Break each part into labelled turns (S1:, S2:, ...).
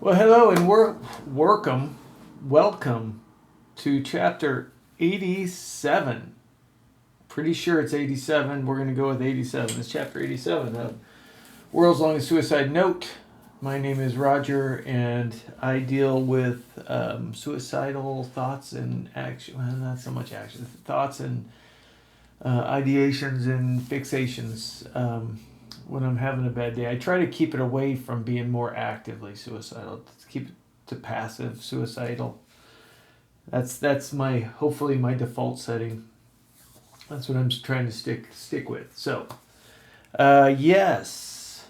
S1: Well, hello and welcome to chapter 87. Pretty sure it's 87. We're going to go with 87. It's chapter 87 of World's Longest Suicide Note. My name is Roger, and I deal with suicidal thoughts and action. Well, not so much action. Thoughts and ideations and fixations. When I'm having a bad day, I try to keep it away from being more actively suicidal. To keep it to passive suicidal. That's my hopefully my default setting. That's what I'm trying to stick with. So, yes,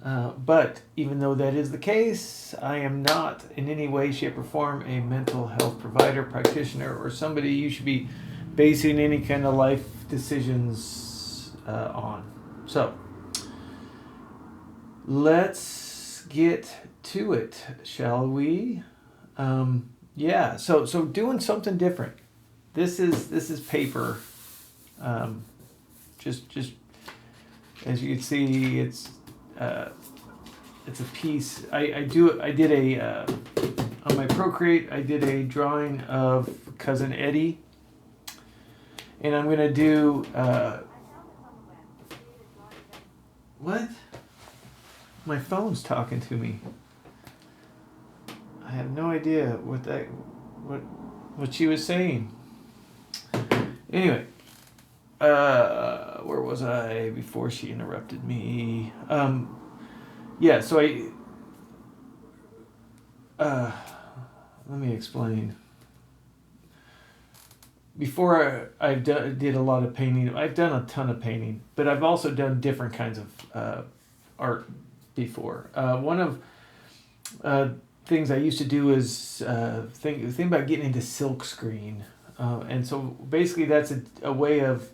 S1: but even though that is the case, I am not in any way, shape, or form a mental health provider, practitioner, or somebody you should be basing any kind of life decisions on. So. Let's get to it, shall we? So doing something different. This is paper. Just as you can see, it's a piece. I did a on my Procreate. I did a drawing of Cousin Eddie, and I'm gonna do what? My phone's talking to me. I have no idea what she was saying. Anyway, where was I before she interrupted me? So let me explain. Before did a lot of painting. I've done a ton of painting, but I've also done different kinds of art before. One of things I used to do is think about getting into silk screen, and so basically that's a way of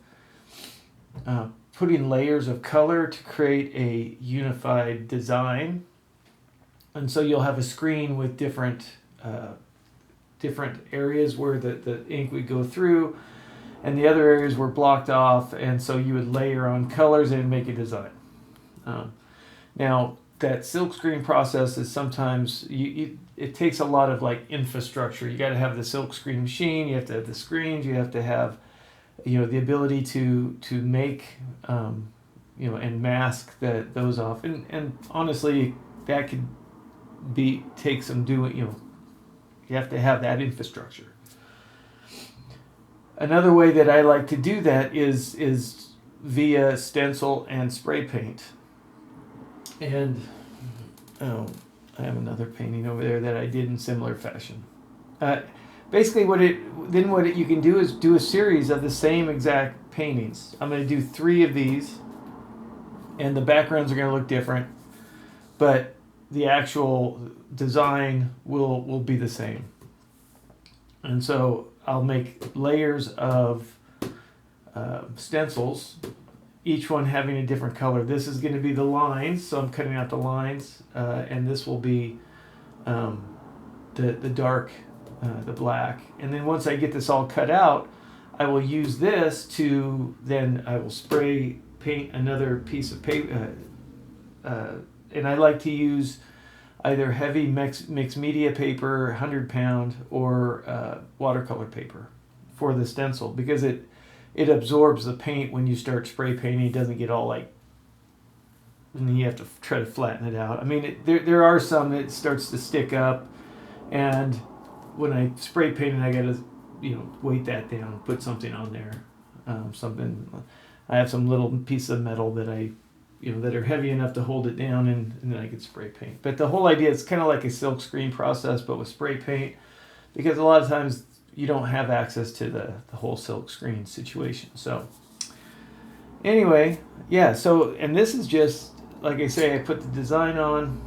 S1: putting layers of color to create a unified design. And so you'll have a screen with different areas where the ink would go through, and the other areas were blocked off, and so you would layer on colors and make a design. Now, that silkscreen process is sometimes, it takes a lot of like infrastructure. You got to have the silkscreen machine, you have to have the screens, you have to have, the ability to make, and mask those off. And honestly, that could take some doing, you have to have that infrastructure. Another way that I like to do that is via stencil and spray paint. And I have another painting over there that I did in similar fashion. Basically, what you can do is do a series of the same exact paintings. I'm going to do 3 of these, and the backgrounds are going to look different, but the actual design will be the same. And so I'll make layers of stencils, each one having a different color. This is going to be the lines, so I'm cutting out the lines, and this will be the dark, the black. And then once I get this all cut out, I will use this then I will spray paint another piece of paper, and I like to use either heavy mixed media paper, 100-pound, or watercolor paper for the stencil, because it absorbs the paint when you start spray painting. It doesn't get all and then you have to try to flatten it out. I mean, there are some that starts to stick up, and when I spray paint it, I got to, weight that down, put something on there. I have some little piece of metal that that are heavy enough to hold it down, and then I can spray paint. But the whole idea is kind of like a silk screen process, but with spray paint, because a lot of times you don't have access to the whole silk screen situation. So anyway, and this is just, like I say, I put the design on,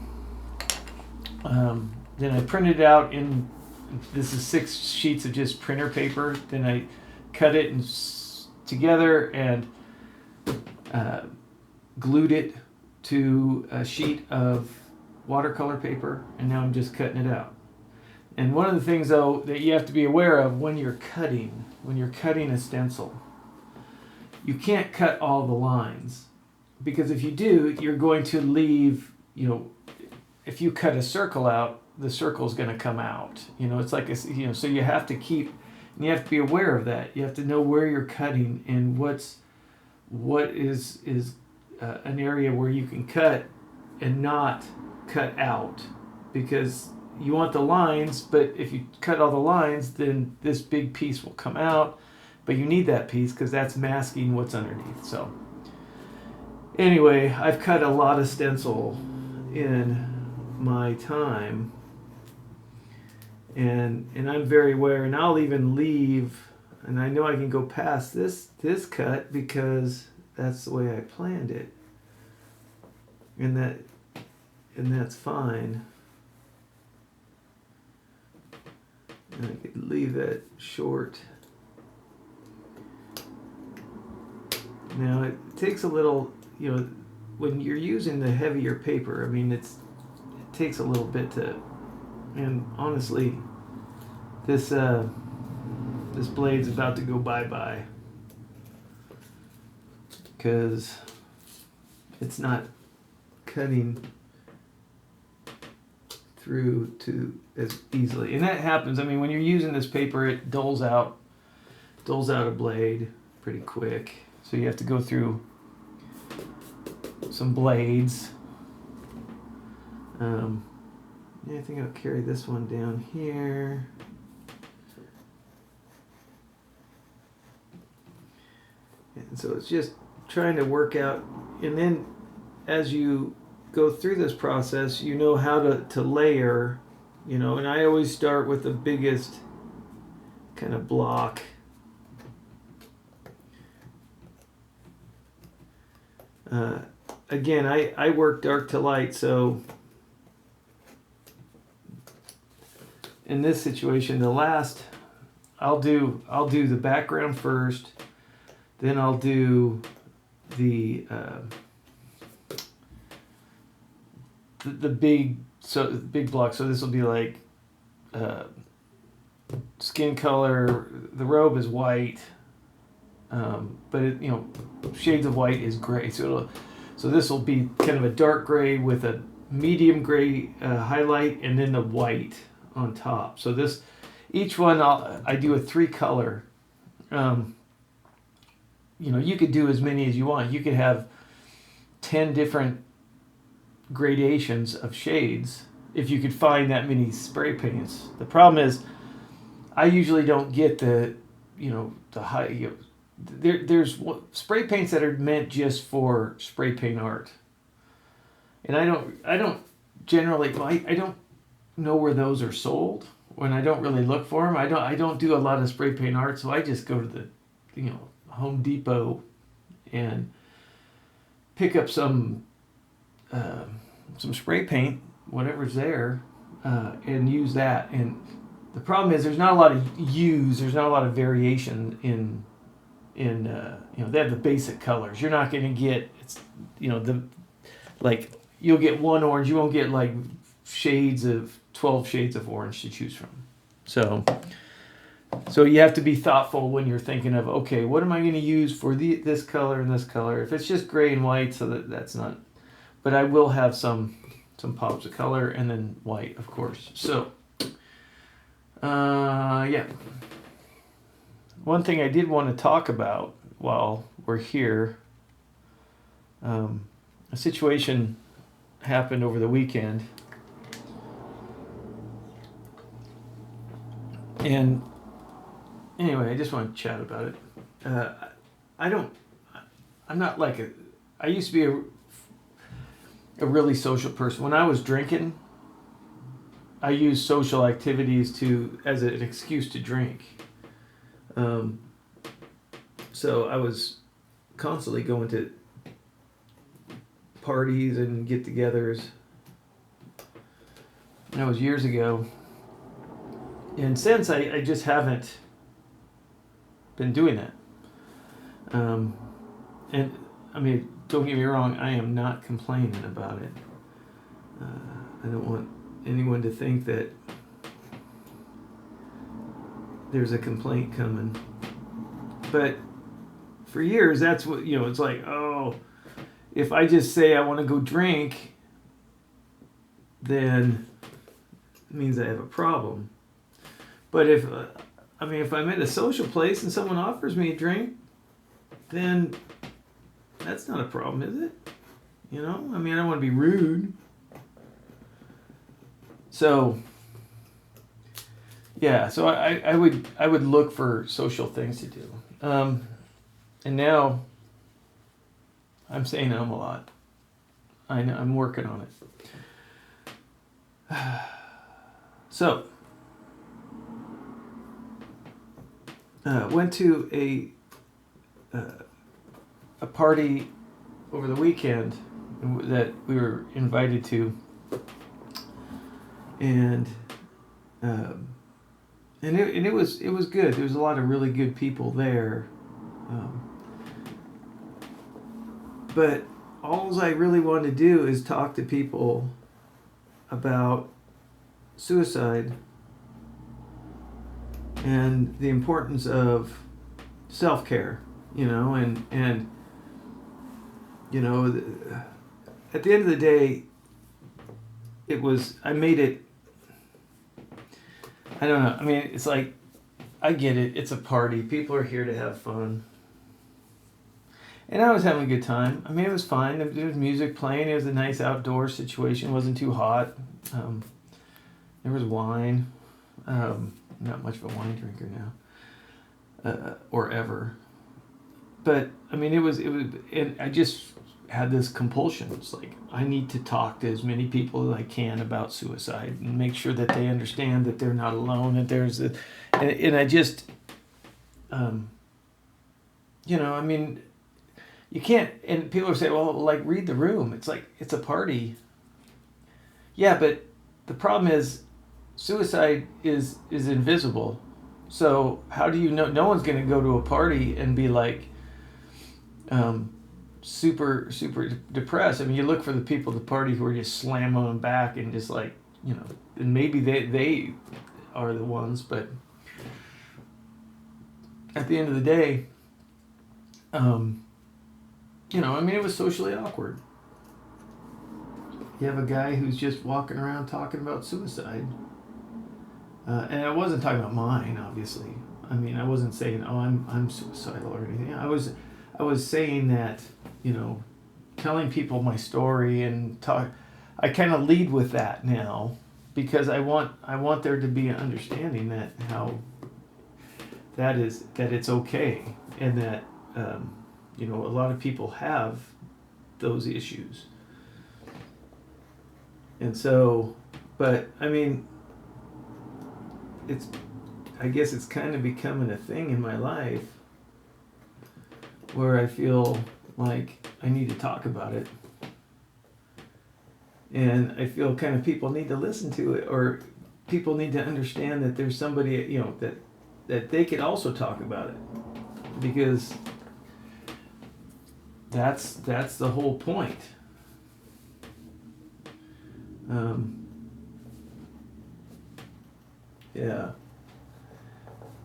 S1: then I printed it out this is 6 sheets of just printer paper. Then I cut it together and glued it to a sheet of watercolor paper, and now I'm just cutting it out. And one of the things, though, that you have to be aware of when you're cutting a stencil, you can't cut all the lines, because if you do, you're going to leave, if you cut a circle out, the circle is going to come out. It's like so you have to you have to be aware of that. You have to know where you're cutting and what is an area where you can cut and not cut out, because you want the lines, but if you cut all the lines, then this big piece will come out, but you need that piece because that's masking what's underneath. So anyway, I've cut a lot of stencil in my time, and I'm very aware, and I'll even leave, and I know I can go past this cut because that's the way I planned it, and that's fine. And I could leave that short. Now it takes a little, when you're using the heavier paper, I mean, it takes a little bit to, and honestly, this blade's about to go bye-bye because it's not cutting through to as easily, and that happens. I mean, when you're using this paper, it dulls out a blade pretty quick, so you have to go through some blades. I think I'll carry this one down here. And so it's just trying to work out, and then as you go through this process, you know how to layer, and I always start with the biggest kind of block. Again, I work dark to light, so in this situation, I'll do the background first, then I'll do the big block. So this will be like skin color. The robe is white, but shades of white is gray. So this will be kind of a dark gray with a medium gray highlight, and then the white on top. So each one I do a 3-color. You could do as many as you want. You could have 10 different gradations of shades if you could find that many spray paints. The problem is I usually don't get the high. There's spray paints that are meant just for spray paint art, and I don't generally. I don't know where those are sold when I don't really look for them. I don't do a lot of spray paint art, so I just go to the Home Depot and pick up some spray paint, whatever's there, and use that. And the problem is there's not a lot of there's not a lot of variation in they have the basic colors. You're not going to get you'll get one orange. You won't get like 12 shades of orange to choose from. So you have to be thoughtful when you're thinking of, okay, what am I going to use for this color and this color? If it's just gray and white, so that's not. But I will have some pops of color and then white, of course. So, yeah. One thing I did want to talk about while we're here, a situation happened over the weekend. And anyway, I just want to chat about it. I'm not like I used to be a really social person. When I was drinking, I used social activities as an excuse to drink. So I was constantly going to parties and get-togethers. That was years ago. And since I just haven't been doing that. And I mean, don't get me wrong, I am not complaining about it. I don't want anyone to think that there's a complaint coming. But for years, that's what, it's like, oh, if I just say I want to go drink, then it means I have a problem. But if if I'm at a social place and someone offers me a drink, then that's not a problem, is it? I don't want to be rude. So yeah, so I would look for social things to do. And now I'm saying a lot. I know I'm working on it. So went to a party over the weekend that we were invited to, and it was good. There was a lot of really good people there, but all I really wanted to do is talk to people about suicide and the importance of self-care, and at the end of the day, I made it, I don't know, it's like, I get it, it's a party, people are here to have fun, and I was having a good time. It was fine, there was music playing, it was a nice outdoor situation, it wasn't too hot, there was wine, not much of a wine drinker now, or ever. But it was, and I just had this compulsion. It's like I need to talk to as many people as I can about suicide and make sure that they understand that they're not alone. And and I just, you can't. And people say, well, like read the room. It's like it's a party. Yeah, but the problem is, suicide is invisible. So how do you know? No one's going to go to a party and be like super depressed. You look for the people at the party who are just slamming on back and just like, and maybe they are the ones, but at the end of the day, it was socially awkward. You have a guy who's just walking around talking about suicide. And I wasn't talking about mine, obviously. I wasn't saying, oh, I'm suicidal or anything. I was saying that, telling people my story and talk. I kind of lead with that now because I want there to be an understanding that that it's okay, and that a lot of people have those issues. And so, but I guess it's kind of becoming a thing in my life where I feel like I need to talk about it. And I feel kind of people need to listen to it, or people need to understand that there's somebody, that they could also talk about it. Because that's the whole point. Yeah.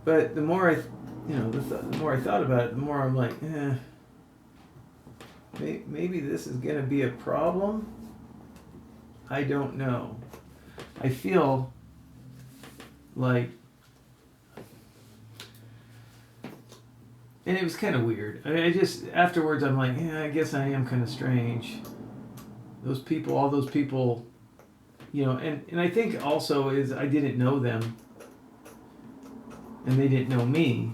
S1: But the more the more I thought about it, the more I'm like, maybe this is gonna be a problem. I don't know. I feel like, and it was kind of weird. I just afterwards I'm like, I guess I am kind of strange. All those people, and I think also is I didn't know them. And they didn't know me.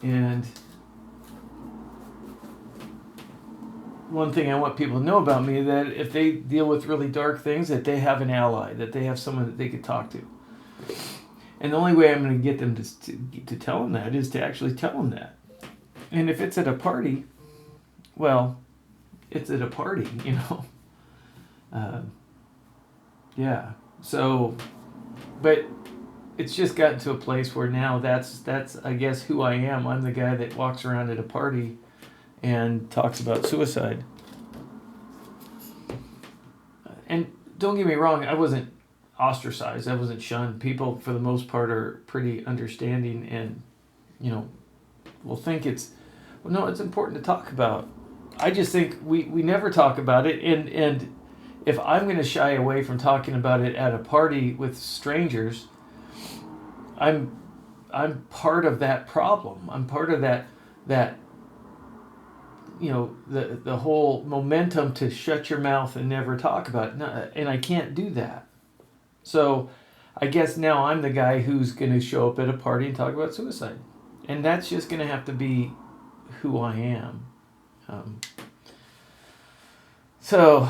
S1: And one thing I want people to know about me is that if they deal with really dark things, that they have an ally, that they have someone that they could talk to. And the only way I'm going to get them to tell them that is to actually tell them that. And if it's at a party, well, it's at a party, Yeah. So, but it's just gotten to a place where now that's I guess who I am. I'm the guy that walks around at a party and talks about suicide. And don't get me wrong, I wasn't ostracized. I wasn't shunned. People, for the most part, are pretty understanding and, will think it's important to talk about. I just think we never talk about it, and if I'm going to shy away from talking about it at a party with strangers, I'm part of that problem. I'm part of that the whole momentum to shut your mouth and never talk about it. No, and I can't do that. So I guess now I'm the guy who's going to show up at a party and talk about suicide. And that's just going to have to be who I am. So,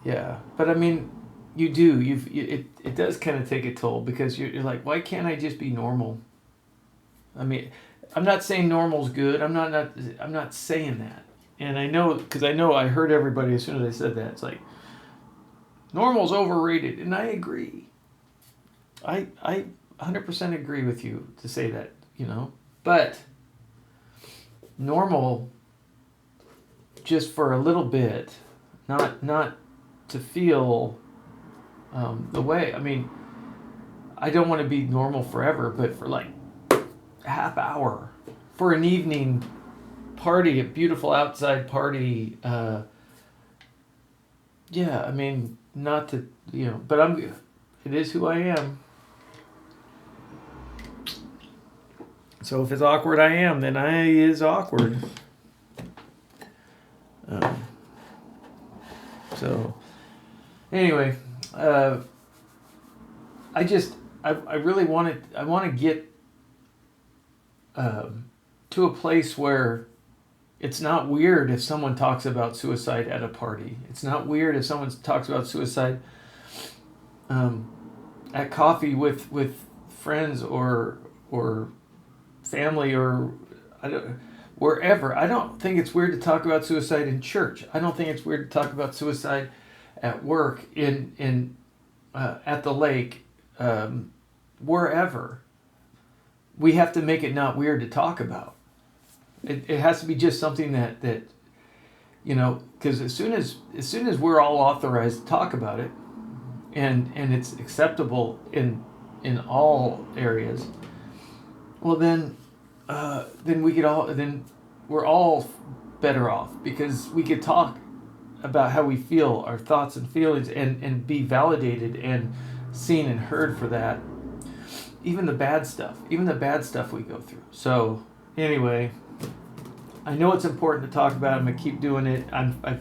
S1: yeah. But I mean, it does kind of take a toll, because you're like, why can't I just be normal? I mean, I'm not saying normal's good. I'm not saying that. And I know, because I heard everybody as soon as I said that. It's like, normal's overrated. And I agree. I 100% agree with you to say that, But normal, just for a little bit, not to feel the way. I mean, I don't want to be normal forever, but for like a half hour, for an evening party, a beautiful outside party. Yeah, I mean, not to, but it is who I am. So if it's awkward I am, then I is awkward. So anyway, I really want to get to a place where it's not weird if someone talks about suicide at a party. It's not weird if someone talks about suicide at coffee with friends or family, or wherever. I don't think it's weird to talk about suicide in church. I don't think it's weird to talk about suicide at work, in at the lake, wherever. We have to make it not weird to talk about. It has to be just something that because as soon as we're all authorized to talk about it, and it's acceptable in all areas, well then we're all better off, because we could talk about how we feel, our thoughts and feelings, and be validated and seen and heard for that. Even the bad stuff we go through. So anyway, I know it's important to talk about. I'm gonna keep doing it. I'm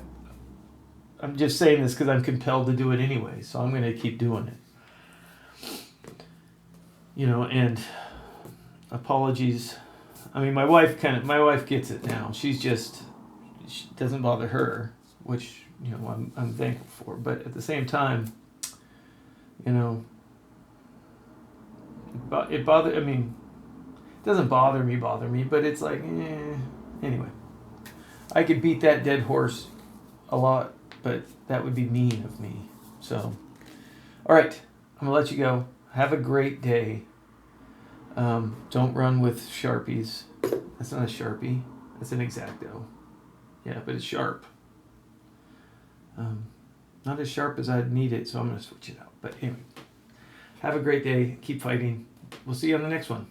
S1: just saying this because I'm compelled to do it anyway. So I'm gonna keep doing it. And apologies. I mean, my wife gets it now. She doesn't bother her, which I'm thankful for. But at the same time, it bothers. I mean, it doesn't bother me, but it's like, anyway. I could beat that dead horse a lot, but that would be mean of me. So, all right, I'm gonna let you go. Have a great day. Don't run with Sharpies. That's not a Sharpie. That's an X-Acto. Yeah, but it's sharp. Not as sharp as I'd need it, so I'm gonna switch it out. But anyway, have a great day. Keep fighting. We'll see you on the next one.